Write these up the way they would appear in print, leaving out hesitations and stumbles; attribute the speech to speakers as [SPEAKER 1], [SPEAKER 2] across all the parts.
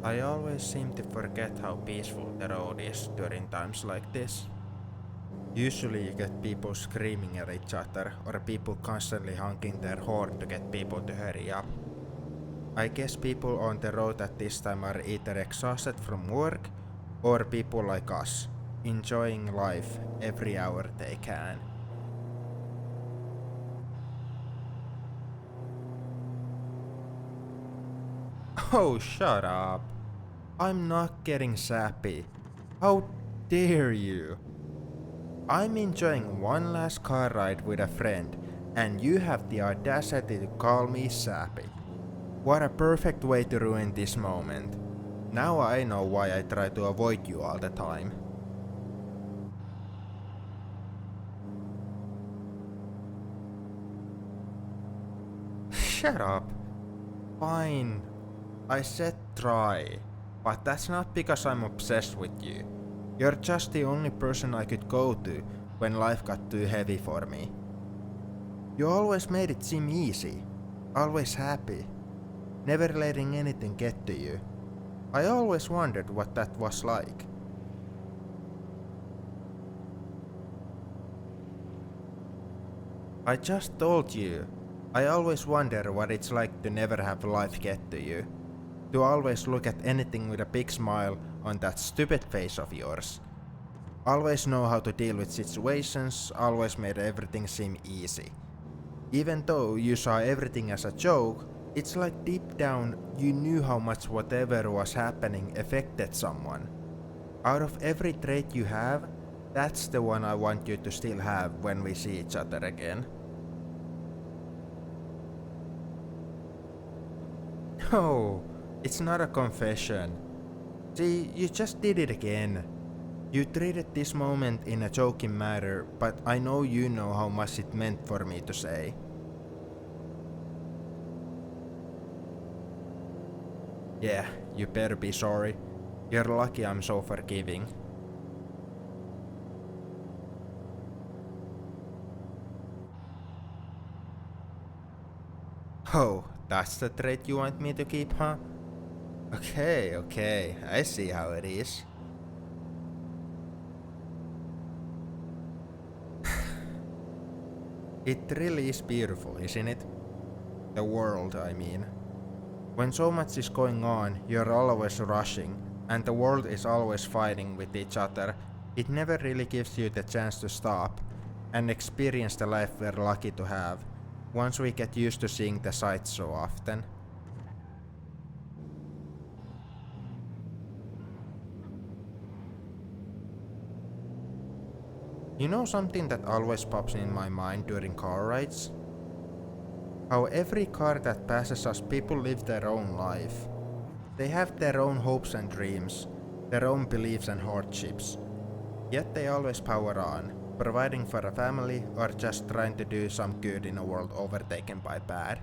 [SPEAKER 1] I always seem to forget how peaceful the road is during times like this. Usually you get people screaming at each other or people constantly honking their horn to get people to hurry up. I guess people on the road at this time are either exhausted from work or people like us, enjoying life every hour they can. Oh, shut up. I'm not getting sappy. How dare you? I'm enjoying one last car ride with a friend, and you have the audacity to call me sappy. What a perfect way to ruin this moment. Now I know why I try to avoid you all the time. Shut up. Fine. I said try. But that's not because I'm obsessed with you. You're just the only person I could go to when life got too heavy for me. You always made it seem easy. Always happy. Never letting anything get to you. I always wondered what that was like. I just told you. I always wonder what it's like to never have life get to you. To always look at anything with a big smile on that stupid face of yours. Always know how to deal with situations, always made everything seem easy. Even though you saw everything as a joke, it's like deep down you knew how much whatever was happening affected someone. Out of every trait you have, that's the one I want you to still have when we see each other again. No, it's not a confession. See, you just did it again. You treated this moment in a joking manner, but I know you know how much it meant for me to say. Yeah, you better be sorry. You're lucky I'm so forgiving. Oh, that's the trait you want me to keep, huh? Okay, I see how it is. It really is beautiful, isn't it? The world, I mean. When so much is going on, you're always rushing, and the world is always fighting with each other. It never really gives you the chance to stop and experience the life we're lucky to have, once we get used to seeing the sights so often. You know something that always pops in my mind during car rides? How every car that passes us, people live their own life. They have their own hopes and dreams, their own beliefs and hardships. Yet they always power on, providing for a family or just trying to do some good in a world overtaken by bad.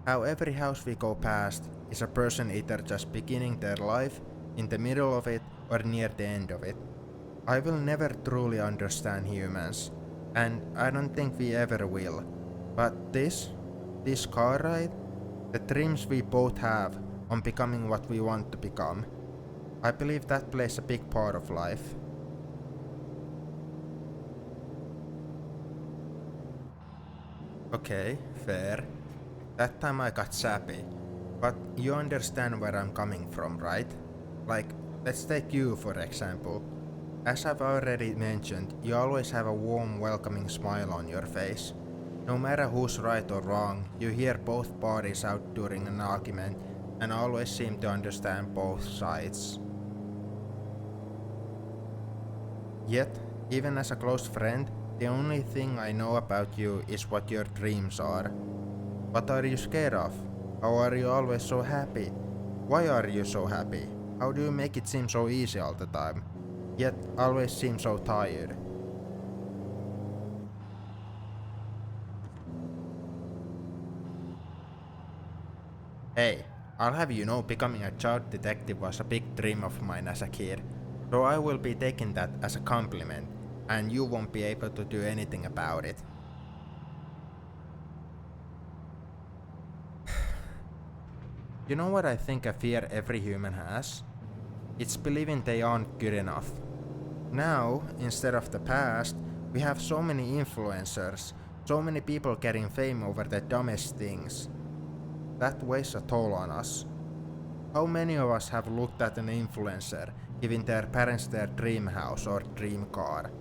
[SPEAKER 1] How every house we go past is a person either just beginning their life, in the middle of it, or near the end of it. I will never truly understand humans, and I don't think we ever will. But this car ride, the dreams we both have on becoming what we want to become, I believe that plays a big part of life. Okay, fair. That time I got sappy. But you understand where I'm coming from, right? Like, let's take you for example. As I've already mentioned, you always have a warm, welcoming smile on your face. No matter who's right or wrong, you hear both parties out during an argument and always seem to understand both sides. Yet, even as a close friend, the only thing I know about you is what your dreams are. What are you scared of? How are you always so happy? Why are you so happy? How do you make it seem so easy all the time? Yet always seem so tired. Hey, I'll have you know becoming a child detective was a big dream of mine as a kid, so I will be taking that as a compliment, and you won't be able to do anything about it. You know what I think a fear every human has? It's believing they aren't good enough. Now, instead of the past, we have so many influencers, so many people getting fame over the dumbest things. That weighs a toll on us. How many of us have looked at an influencer giving their parents their dream house or dream car?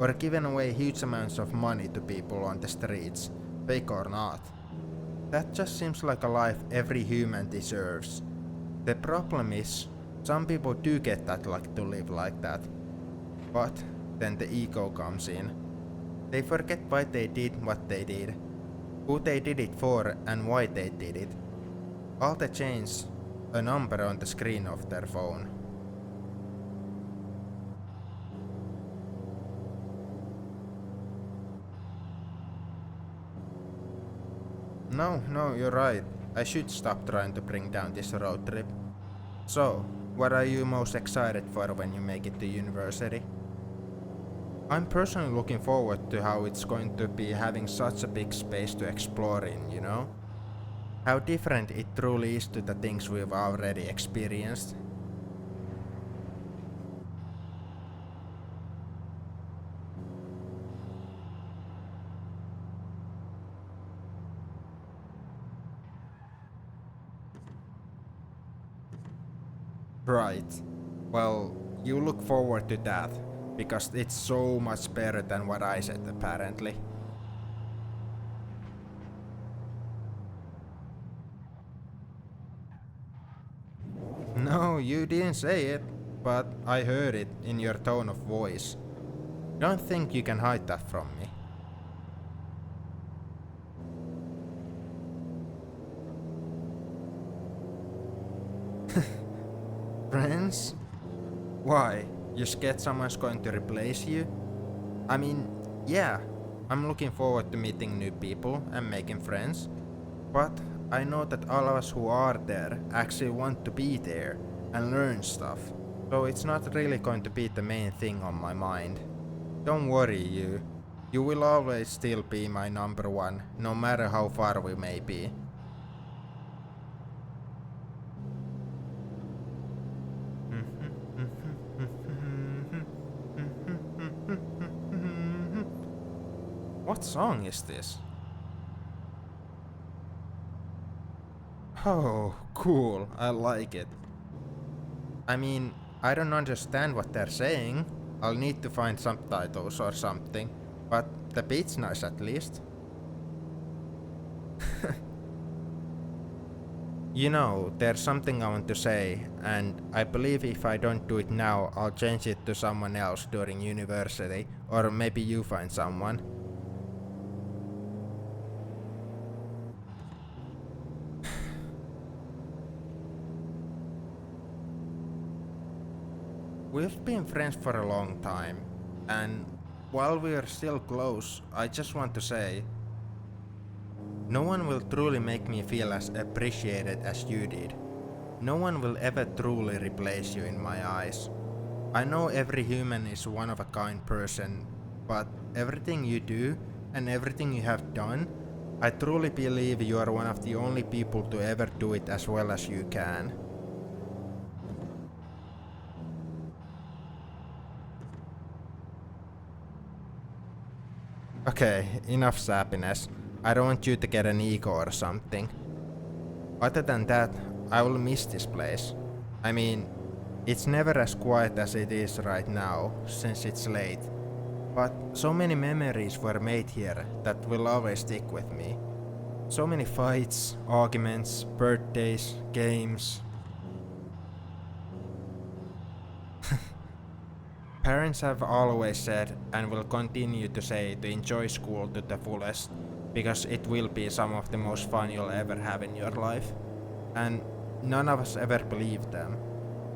[SPEAKER 1] Or given away huge amounts of money to people on the streets, fake or not? That just seems like a life every human deserves. The problem is, some people do get that luck to live like that. But then the ego comes in. They forget why they did what they did, who they did it for and why they did it. All they change a number on the screen of their phone. No, you're right. I should stop trying to bring down this road trip. So, what are you most excited for when you make it to university? I'm personally looking forward to how it's going to be having such a big space to explore in, you know? How different it truly is to the things we've already experienced. Right. Well, you look forward to that, because it's so much better than what I said apparently. No, you didn't say it, but I heard it in your tone of voice. Don't think you can hide that from me. Friends? Why? You scared someone's going to replace you? I mean, yeah, I'm looking forward to meeting new people and making friends, but I know that all of us who are there actually want to be there and learn stuff, so it's not really going to be the main thing on my mind. Don't worry, you. You will always still be my number one, no matter how far we may be. What song is this? Oh, cool, I like it. I mean, I don't understand what they're saying. I'll need to find subtitles or something, but the beat's nice at least. You know, there's something I want to say, and I believe if I don't do it now, I'll change it to someone else during university, or maybe you find someone. We've been friends for a long time, and while we're still close, I just want to say, no one will truly make me feel as appreciated as you did. No one will ever truly replace you in my eyes. I know every human is one of a kind person, but everything you do and everything you have done, I truly believe you are one of the only people to ever do it as well as you can. Okay, enough sappiness. I don't want you to get an ego or something. Other than that, I will miss this place. I mean, it's never as quiet as it is right now, since it's late. But so many memories were made here that will always stick with me. So many fights, arguments, birthdays, games. Parents have always said, and will continue to say, to enjoy school to the fullest, because it will be some of the most fun you'll ever have in your life. And none of us ever believed them.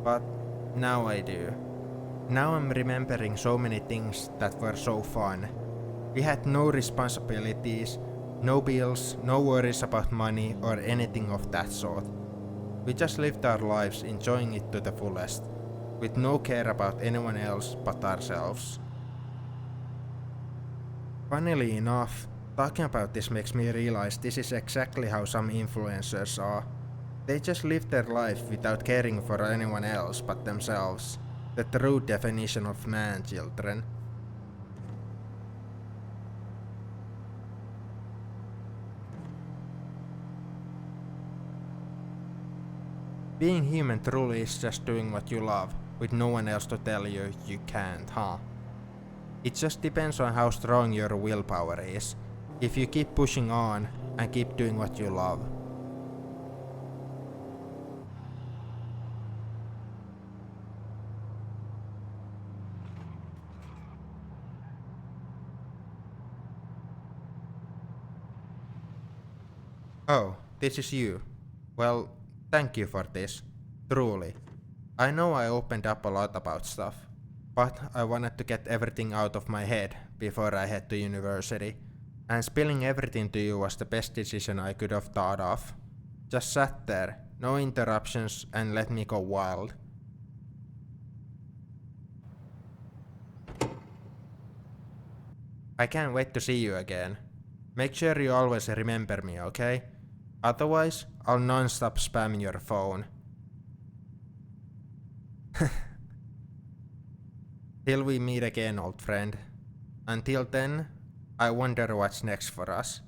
[SPEAKER 1] But now I do. Now I'm remembering so many things that were so fun. We had no responsibilities, no bills, no worries about money or anything of that sort. We just lived our lives enjoying it to the fullest, with no care about anyone else but ourselves. Funnily enough, talking about this makes me realize this is exactly how some influencers are. They just live their life without caring for anyone else but themselves. The true definition of man-children. Being human truly is just doing what you love, with no one else to tell you you can't, huh? It just depends on how strong your willpower is. If you keep pushing on and keep doing what you love. Oh, this is you. Well, thank you for this. Truly. I know I opened up a lot about stuff, but I wanted to get everything out of my head before I head to university, and spilling everything to you was the best decision I could have thought of. Just sat there, no interruptions, and let me go wild. I can't wait to see you again. Make sure you always remember me, okay? Otherwise, I'll non-stop spam your phone. Till we meet again, old friend. Until then, I wonder what's next for us.